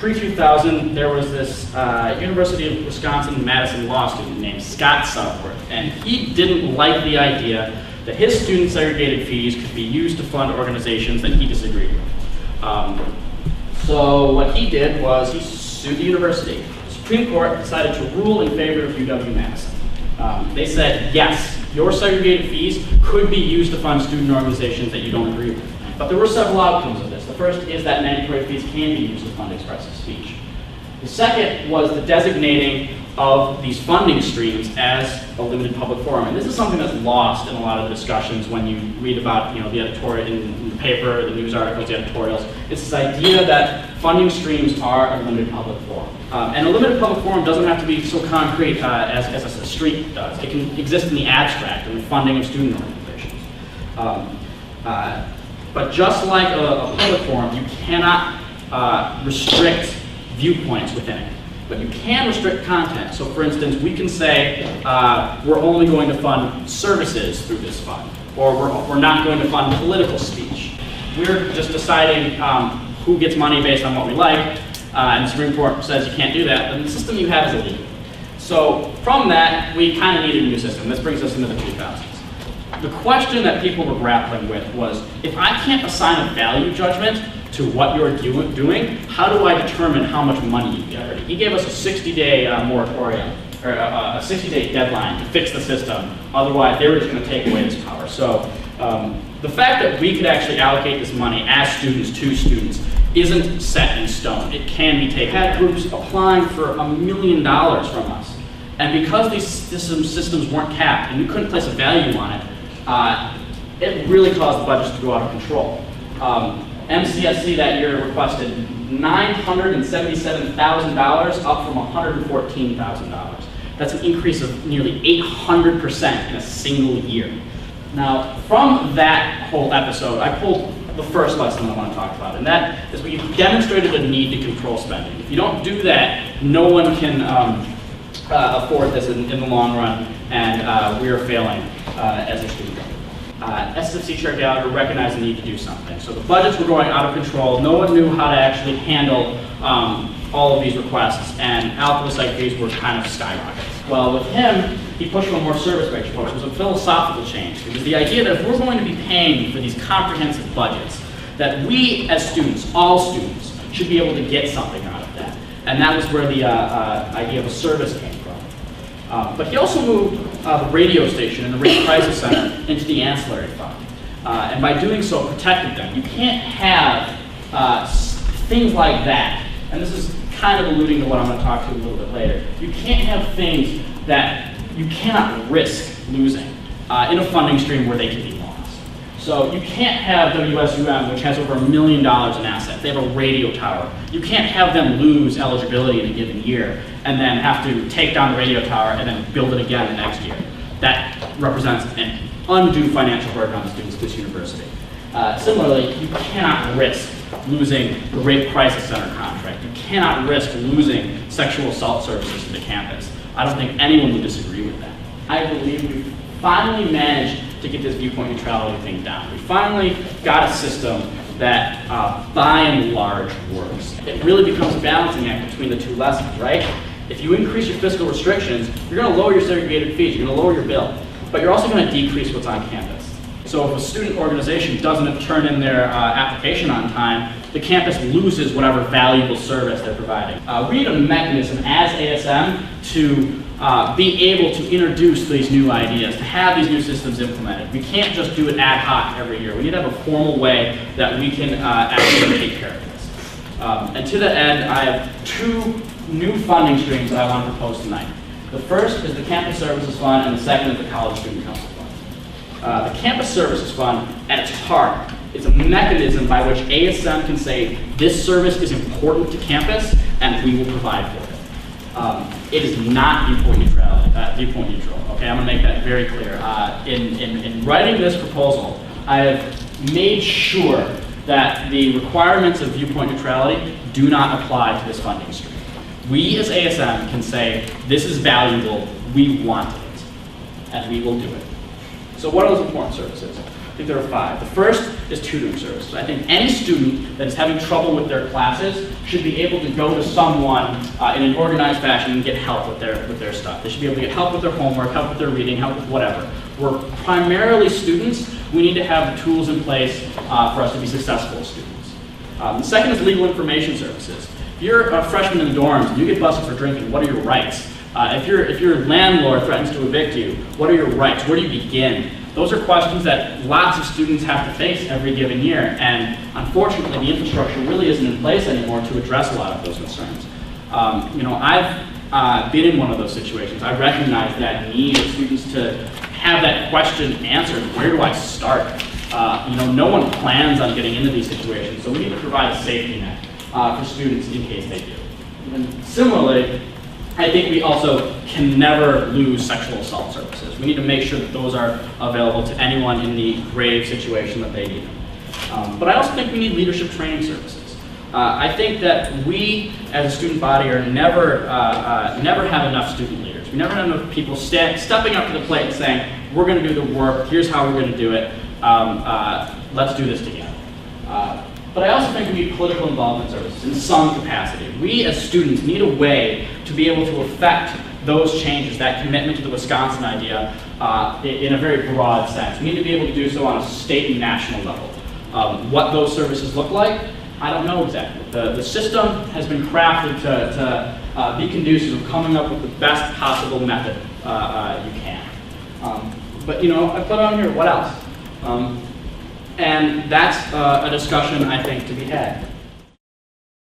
Pre-2000, there was this University of Wisconsin-Madison law student named Scott Southworth, and he didn't like the idea that his student segregated fees could be used to fund organizations that he disagreed with. So what he did was he sued the university. The Supreme Court decided to rule in favor of UW-Madison. They said, yes, your segregated fees could be used to fund student organizations that you don't agree with. But there were several outcomes of this. The first is that mandatory fees can be used to fund expressive speech. The second was the designating of these funding streams as a limited public forum. And this is something that's lost in a lot of the discussions when you read about the editorial in the paper, the news articles, the editorials. It's this idea that funding streams are a limited public forum. And a limited public forum doesn't have to be so concrete as a street does. It can exist in the abstract, in the funding of student organizations. But just like a public forum, you cannot restrict viewpoints within it. But you can restrict content. So for instance, we can say we're only going to fund services through this fund, or we're not going to fund political speech. We're just deciding who gets money based on what we like, and the Supreme Court says you can't do that, then the system you have is illegal. So from that, we kind of needed a new system. This brings us into the 2000s. The question that people were grappling with was, if I can't assign a value judgment to what you're doing, how do I determine how much money you get? He gave us a 60-day moratorium, or a 60-day deadline to fix the system. Otherwise, they were just going to take away this power. So the fact that we could actually allocate this money as students to students isn't set in stone. It can be taken. We had groups applying for $1 million from us. And because these systems weren't capped and we couldn't place a value on it, it really caused the budgets to go out of control. MCSC that year requested $977,000, up from $114,000. That's an increase of nearly 800% in a single year. Now, from that whole episode, I pulled the first lesson I want to talk about, and that is we demonstrated a need to control spending. If you don't do that, no one can afford this in the long run, and we are failing as a student. SFC Chair Gallagher recognized the need to do something. So the budgets were going out of control. No one knew how to actually handle all of these requests, and alpha fees were kind of skyrocketing. Well, with him, he pushed for a more service-based approach. It was a philosophical change. It was the idea that if we're going to be paying for these comprehensive budgets, that we as students, all students, should be able to get something out of that. And that was where the idea of a service came from. But he also moved the radio station and the Radio Crisis Center into the ancillary fund. And by doing so, protected them. You can't have things like that. And this is kind of alluding to what I'm going to talk to a little bit later. You can't have things that you cannot risk losing in a funding stream where they can be lost. So you can't have WSUM, which has over $1 million in assets. They have a radio tower. You can't have them lose eligibility in a given year and then have to take down the radio tower and then build it again the next year. That represents an undue financial burden on the students of this university. Similarly, you cannot risk losing the Rape Crisis Center contract. You cannot risk losing sexual assault services to the campus. I don't think anyone would disagree with that. I believe we've finally managed to get this viewpoint neutrality thing down. We finally got a system that, by and large, works. It really becomes a balancing act between the two lessons, right? If you increase your fiscal restrictions, you're going to lower your segregated fees, you're going to lower your bill, but you're also going to decrease what's on campus. So if a student organization doesn't turn in their application on time, the campus loses whatever valuable service they're providing. We need a mechanism as ASM to be able to introduce these new ideas, to have these new systems implemented. We can't just do it ad hoc every year. We need to have a formal way that we can actually take care of this. And to that end, I have two new funding streams that I want to propose tonight. The first is the Campus Services Fund, and the second is the College Student Council Fund. The Campus Services Fund, at its heart, is a mechanism by which ASM can say, this service is important to campus, and we will provide for it. It is not viewpoint neutral. Okay, I'm going to make that very clear. In writing this proposal, I have made sure that the requirements of viewpoint neutrality do not apply to this funding stream. We as ASM can say, this is valuable, we want it, and we will do it. So what are those important services? The think there are 5. The first is tutoring services. I think any student that is having trouble with their classes should be able to go to someone in an organized fashion and get help with their stuff. They should be able to get help with their homework, help with their reading, help with whatever. We're primarily students. We need to have the tools in place for us to be successful as students. The second is legal information services. If you're a freshman in the dorms and you get busted for drinking, what are your rights? If your landlord threatens to evict you, what are your rights? Where do you begin? Those are questions that lots of students have to face every given year, and unfortunately the infrastructure really isn't in place anymore to address a lot of those concerns. I've been in one of those situations. I recognize that need of students to have that question answered. Where do I start? No one plans on getting into these situations, so we need to provide a safety net for students in case they do. And similarly, I think we also can never lose sexual assault services. We need to make sure that those are available to anyone in the grave situation that they need them. But I also think we need leadership training services. I think that we, as a student body, are never have enough student leaders. We never have enough people stepping up to the plate and saying, we're going to do the work, here's how we're going to do it, let's do this together. But I also think we need political involvement services in some capacity. We as students need a way to be able to affect those changes, that commitment to the Wisconsin idea in a very broad sense. We need to be able to do so on a state and national level. What those services look like, I don't know exactly. The system has been crafted to be conducive of coming up with the best possible method you can. But I put on here, what else? And that's a discussion, I think, to be had.